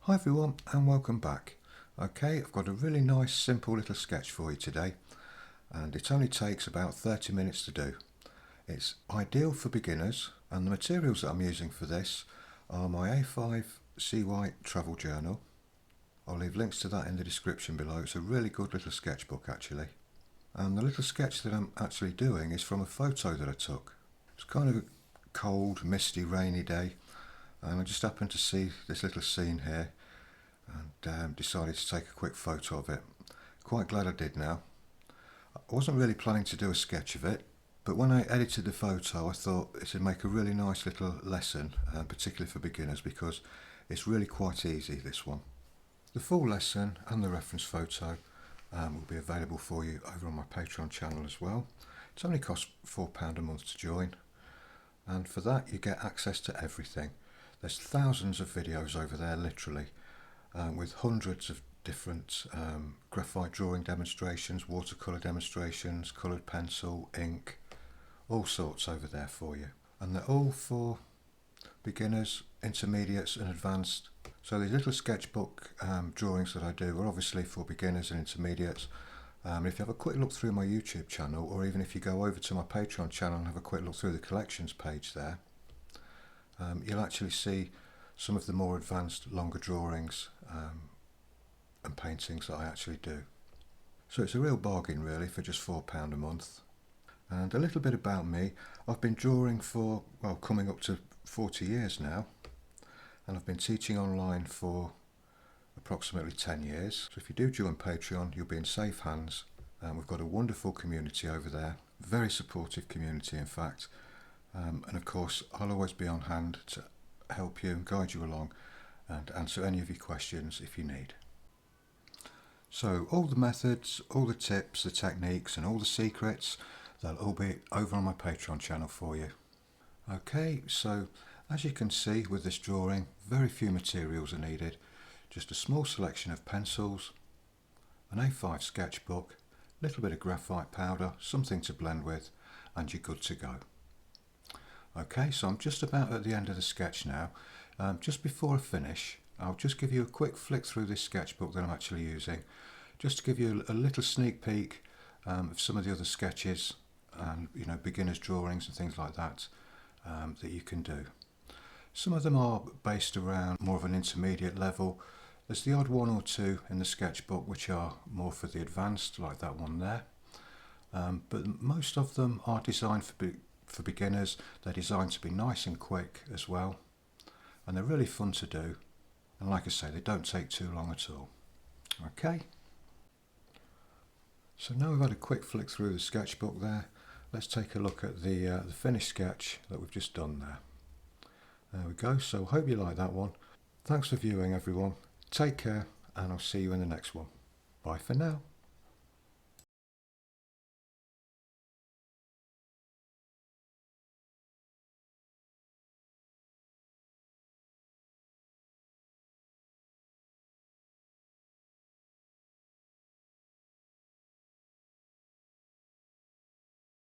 Hi everyone and welcome back. Okay, I've got a really nice simple little sketch for you today and it only takes about 30 minutes to do. It's ideal for beginners and the materials that I'm using for this are my A5 CY travel journal. I'll leave links to that in the description below. It's a really good little sketchbook actually. And the little sketch that I'm actually doing is from a photo that I took. It's kind of a cold, misty, rainy day and I just happened to see this little scene here and decided to take a quick photo of it. Quite glad I did now. I wasn't really planning to do a sketch of it, but when I edited the photo I thought it would make a really nice little lesson, particularly for beginners, because it's really quite easy, this one. The full lesson and the reference photo will be available for you over on my Patreon channel as well. It only costs £4 a month to join, and for that you get access to everything. There's thousands of videos over there, literally, with hundreds of different graphite drawing demonstrations, watercolour demonstrations, coloured pencil, ink, all sorts over there for you. And they're all for beginners, intermediates and advanced. So these little sketchbook drawings that I do are obviously for beginners and intermediates. If you have a quick look through my YouTube channel, or even if you go over to my Patreon channel and have a quick look through the collections page there, you'll actually see some of the more advanced, longer drawings and paintings that I actually do. So it's a real bargain really for just £4 a month. And a little bit about me. I've been drawing for, well, coming up to 40 years now, and I've been teaching online for approximately 10 years. So if you do join Patreon, you'll be in safe hands. We've got a wonderful community over there, very supportive community in fact, and of course I'll always be on hand to help you and guide you along and answer any of your questions if you need. So all the methods, all the tips, the techniques and all the secrets, they'll all be over on my Patreon channel for you. Okay, so as you can see with this drawing, very few materials are needed. Just a small selection of pencils, an A5 sketchbook, a little bit of graphite powder, something to blend with, and you're good to go. Okay, so I'm just about at the end of the sketch now. Just before I finish, I'll just give you a quick flick through this sketchbook that I'm actually using, just to give you a little sneak peek of some of the other sketches and beginners drawings and things like that that you can do. Some of them are based around more of an intermediate level. There's the odd one or two in the sketchbook which are more for the advanced, like that one there, but most of them are designed for beginners. They're designed to be nice and quick as well, and they're really fun to do, and like I say, they don't take too long at all. Okay, so now we've had a quick flick through the sketchbook there, let's take a look at the finished sketch that we've just done there. There we go. So hope you like that one. Thanks for viewing everyone, take care, and I'll see you in the next one. Bye for now.